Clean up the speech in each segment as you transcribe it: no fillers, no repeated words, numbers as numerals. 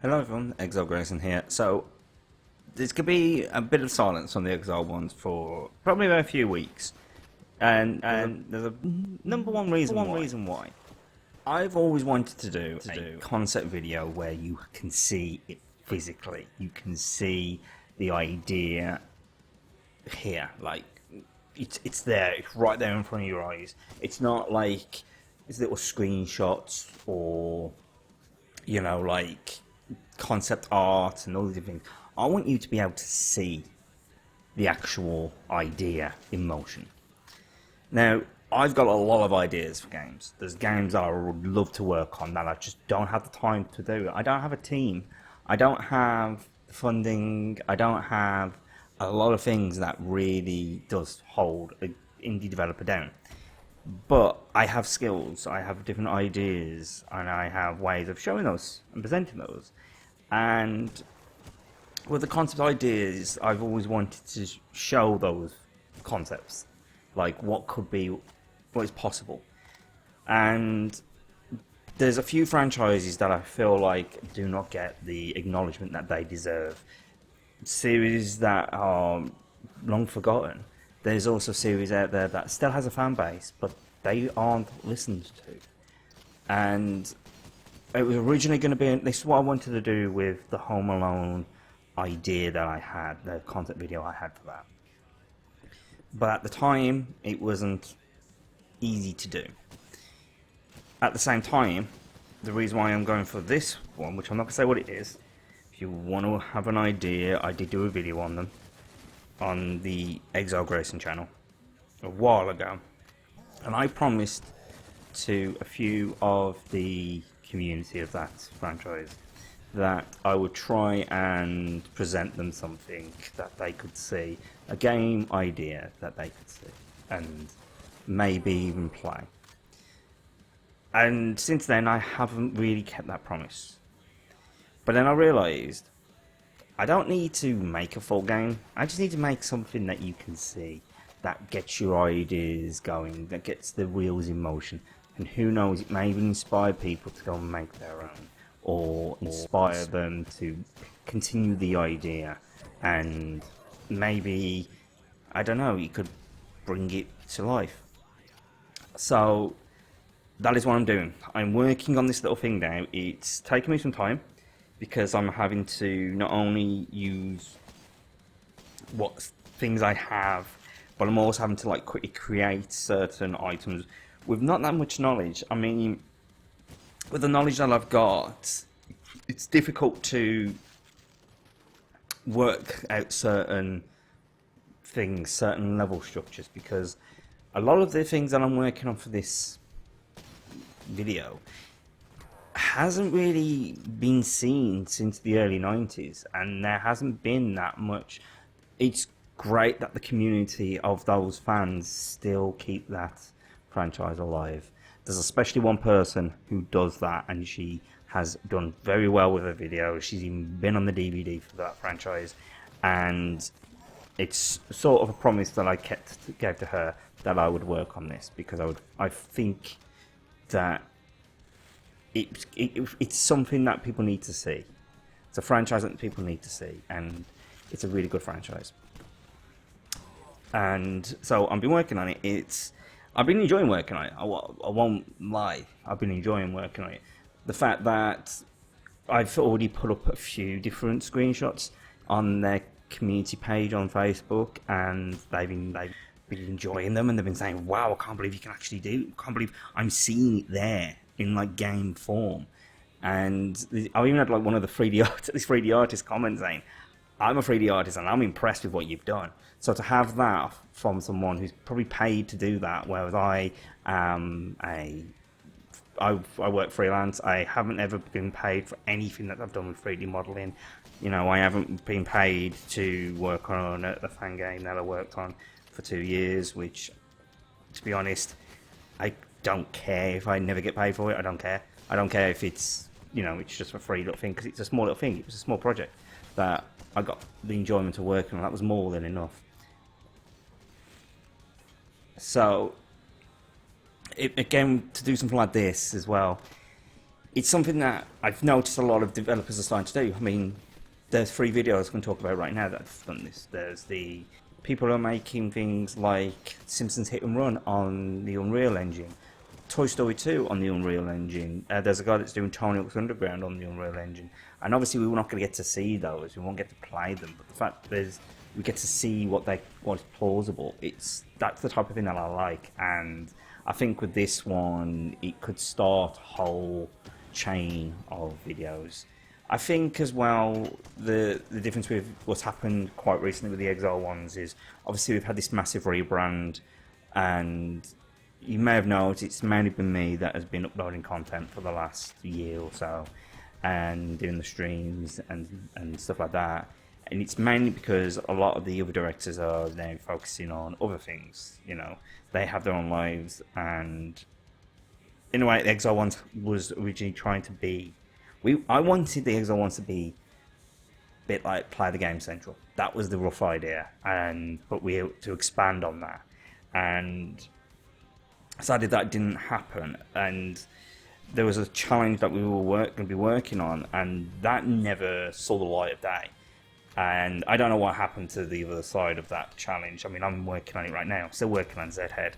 Hello everyone, Xiled Grayson here. So, there's going to be a bit of silence on the Xiled Ones for probably about a few weeks. And there's a number one reason why. I've always wanted to do a concept video where you can see it physically. You can see the idea here. Like, it's there, it's right there in front of your eyes. It's not like these little screenshots or, like concept art and all these different things. I want you to be able to see the actual idea in motion. Now, I've got a lot of ideas for games. There's games that I would love to work on that I just don't have the time to do. I don't have a team. I don't have the funding. I don't have a lot of things that really does hold an indie developer down. But I have skills, I have different ideas, and I have ways of showing those and presenting those. And with the concept ideas, I've always wanted to show those concepts, like what is possible. And there's a few franchises that I feel like do not get the acknowledgement that they deserve. Series that are long forgotten. There's also series out there that still has a fan base, but they aren't listened to. And it was originally going to be, this is what I wanted to do with the Home Alone idea that I had, the concept video I had for that. But at the time, it wasn't easy to do. At the same time, the reason why I'm going for this one, which I'm not going to say what it is, if you want to have an idea, I did do a video on them on the Xiled Grayson channel a while ago, and I promised to a few of the community of that franchise that I would try and present them something that they could see, a game idea that they could see and maybe even play. And since then I haven't really kept that promise. But then I realised I don't need to make a full game. I just need to make something that you can see, that gets your ideas going, that gets the wheels in motion. And who knows, it may even inspire people to go and make their own, or inspire them to continue the idea. And maybe, I don't know, you could bring it to life. So that is what I'm doing. I'm working on this little thing now. It's taken me some time, because I'm having to not only use what things I have, but I'm also having to like quickly create certain items with not that much knowledge. I mean, with the knowledge that I've got, it's difficult to work out certain things, certain level structures, because a lot of the things that I'm working on for this video hasn't really been seen since the early 90s, and there hasn't been that much. It's great that the community of those fans still keep that franchise alive. There's especially one person who does that, and she has done very well with her videos. She's even been on the DVD for that franchise, and it's sort of a promise that I gave to her, that I would work on this, because I think that it's something that people need to see. It's a franchise that people need to see, and it's a really good franchise. And so I've been working on it. I've been enjoying working on it. I won't lie. I've been enjoying working on it. The fact that I've already put up a few different screenshots on their community page on Facebook, and they've been enjoying them, and they've been saying, "Wow, I can't believe you can actually do it. I can't believe I'm seeing it there in like game form." And I even had like one of the 3D artist comment saying, "I'm a 3D artist and I'm impressed with what you've done." So to have that from someone who's probably paid to do that, whereas I work freelance. I haven't ever been paid for anything that I've done with 3D modeling. I haven't been paid to work on the fan game that I worked on for 2 years, which, to be honest, I don't care if I never get paid for it. I don't care. I don't care if it's, it's just a free little thing, because it's a small little thing. It was a small project that I got the enjoyment of working on. That was more than enough. So, again, to do something like this as well, it's something that I've noticed a lot of developers are starting to do. I mean, there's 3 videos I can talk about right now that have done this. There's the people who are making things like Simpsons Hit and Run on the Unreal Engine, Toy Story 2 on the Unreal Engine. There's a guy that's doing Tony Hawk's Underground on the Unreal Engine. And obviously we're not going to get to see those. We won't get to play them. But the fact is, we get to see what's plausible. That's the type of thing that I like. And I think with this one, it could start a whole chain of videos. I think as well, the difference with what's happened quite recently with the Xiled Ones is obviously we've had this massive rebrand, and you may have noticed it's mainly been me that has been uploading content for the last year or so and doing the streams and stuff like that. And it's mainly because a lot of the other directors are now focusing on other things. You know, they have their own lives, and in a way, the Xiled Ones was originally trying to be. I wanted the Xiled Ones to be a bit like Play the Game Central. That was the rough idea, but we had to expand on that, and sadly that didn't happen. And there was a challenge that we were going to be working on, and that never saw the light of day. And I don't know what happened to the other side of that challenge. I mean, I'm working on it right now. I'm still working on Z-Head,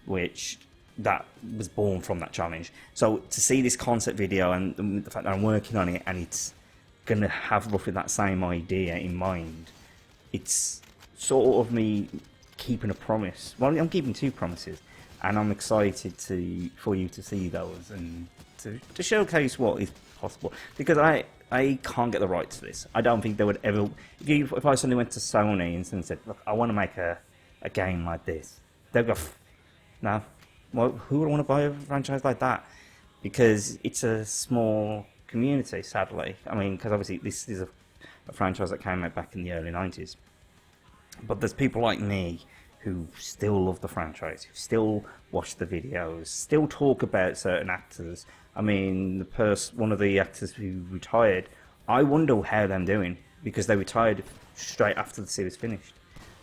which that was born from that challenge. So to see this concept video and the fact that I'm working on it and it's going to have roughly that same idea in mind, it's sort of me keeping a promise. Well, I'm keeping 2 promises, and I'm excited for you to see those and to showcase what is possible. Because I can't get the rights to this. I don't think they would ever. If I suddenly went to Sony and said, "Look, I want to make a game like this," they'd go, "No, well, who would want to buy a franchise like that?" Because it's a small community, sadly. I mean, because obviously this is a franchise that came out back in the early 90s. But there's people like me who still love the franchise, who still watch the videos, still talk about certain actors. I mean, one of the actors who retired, I wonder how they're doing, because they retired straight after the series finished.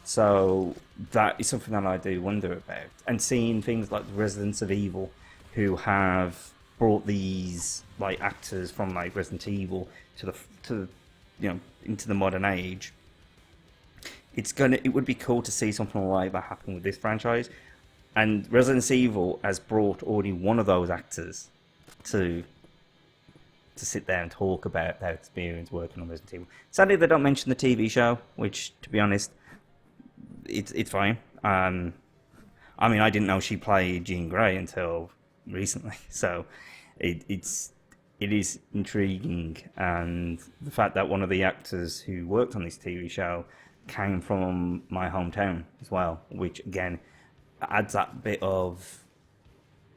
So that is something that I do wonder about. And seeing things like the Residents of Evil, who have brought these like actors from like Resident Evil to into the modern age. It would be cool to see something like that happen with this franchise. And Resident Evil has brought already one of those actors to sit there and talk about their experience working on Resident Evil. Sadly, they don't mention the TV show, which, to be honest, it's fine. I mean, I didn't know she played Jean Grey until recently, so it is intriguing. And the fact that one of the actors who worked on this TV show came from my hometown as well, which again adds that bit of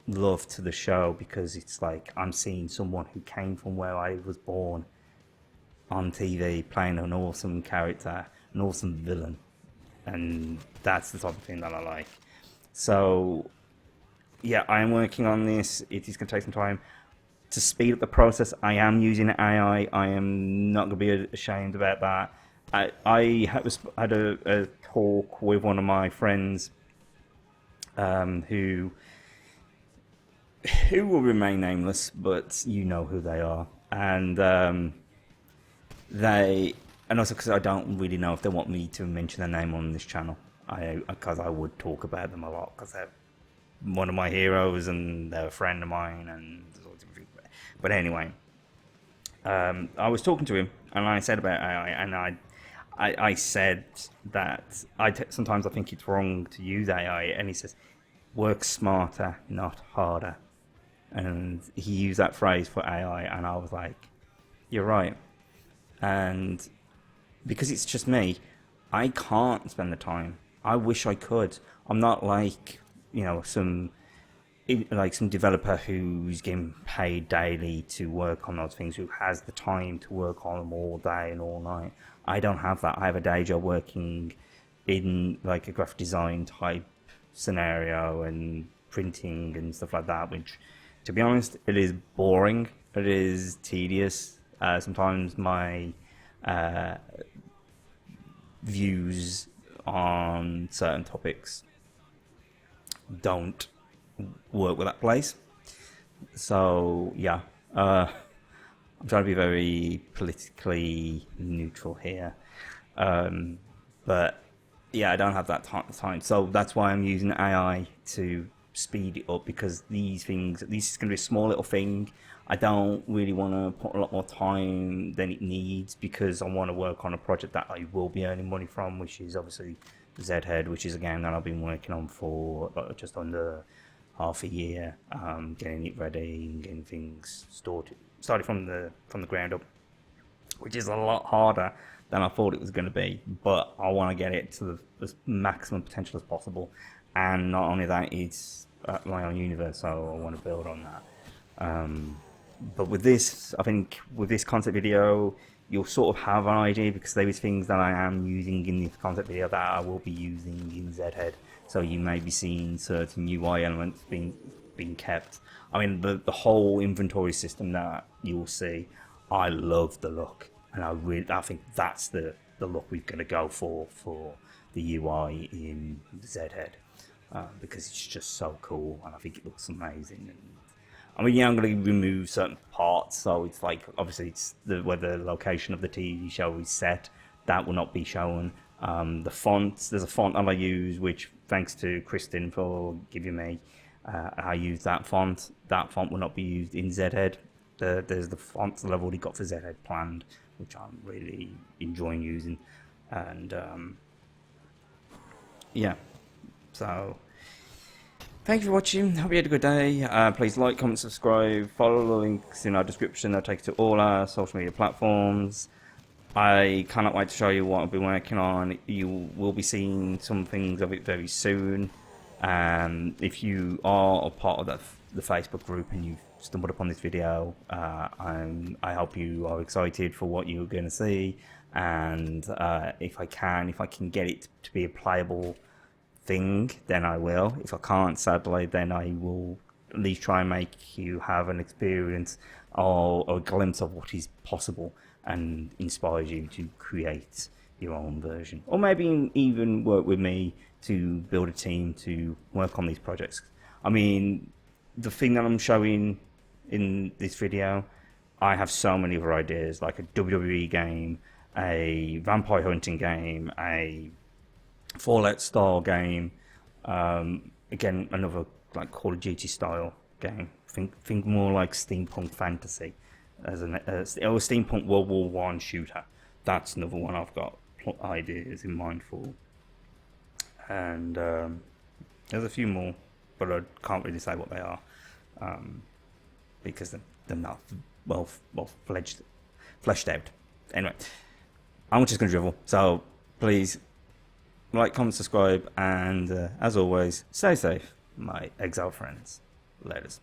love to the show, because it's like I'm seeing someone who came from where I was born on TV playing an awesome character, an awesome villain, and that's the type of thing that I like. So yeah, I am working on this. It is going to take some time to speed up the process. I am using AI. I am not going to be ashamed about that. I had a talk with one of my friends who will remain nameless, but you know who they are. And also because I don't really know if they want me to mention their name on this channel, because I would talk about them a lot, because they're one of my heroes and they're a friend of mine. But anyway, I was talking to him and I said about AI, and I said that sometimes I think it's wrong to use AI, and he says, work smarter, not harder. And he used that phrase for AI, and I was like, you're right. And because it's just me, I can't spend the time. I wish I could. I'm not like, some developer who's getting paid daily to work on those things, who has the time to work on them all day and all night. I don't have that. I have a day job working in like a graphic design type scenario and printing and stuff like that, which, to be honest, it is boring. It is tedious. Sometimes my views on certain topics don't work with that place. So yeah, I'm trying to be very politically neutral here, but yeah, I don't have that time, so that's why I'm using AI to speed it up, because these things, this is going to be a small little thing. I don't really want to put a lot more time than it needs, because I want to work on a project that I will be earning money from, which is obviously Zhead, which is a game that I've been working on for just under half a year, getting it ready and getting things started from the ground up, which is a lot harder than I thought it was going to be. But I want to get it to the maximum potential as possible, and not only that, it's my own universe, so I want to build on that. But with this, I think with this concept video, you'll sort of have an idea, because there is things that I am using in this concept video that I will be using in Zhead. So you may be seeing certain UI elements being kept. I mean, the whole inventory system that you'll see, I love the look, and I think that's the look we've got to go for the UI in Zhead, because it's just so cool, and I think it looks amazing. And I mean, yeah, I'm going to remove certain parts, so it's like, obviously, it's where the location of the TV show is set, that will not be shown. The fonts, there's a font that I use, which, thanks to Kristen for giving me, I use that font. That font will not be used in Zhead. There's the fonts that I've already got for Zhead planned, which I'm really enjoying using. And, yeah, so thank you for watching. Hope you had a good day. Please like, comment, subscribe, follow the links in our description. They'll take you to all our social media platforms. I cannot wait to show you what I've been working on. You will be seeing some things of it very soon. If you are a part of the Facebook group and you've stumbled upon this video, I hope you are excited for what you're going to see. And if I can get it to be a playable thing, then I will. If I can't, sadly, then I will at least try and make you have an experience or a glimpse of what is possible, and inspires you to create your own version, or maybe even work with me to build a team to work on these projects. I mean, the thing that I'm showing in this video, I have so many other ideas, like a WWE game, a vampire hunting game, a Fallout style game, again another like Call of Duty style game. Think more like steampunk fantasy, as a steampunk World War One shooter. That's another one I've got ideas in mind for. And there's a few more, but I can't really say what they are, because they're not well fleshed out. Anyway, I'm just going to drivel. So please like, comment, subscribe, and as always, stay safe, my exile friends. Laters.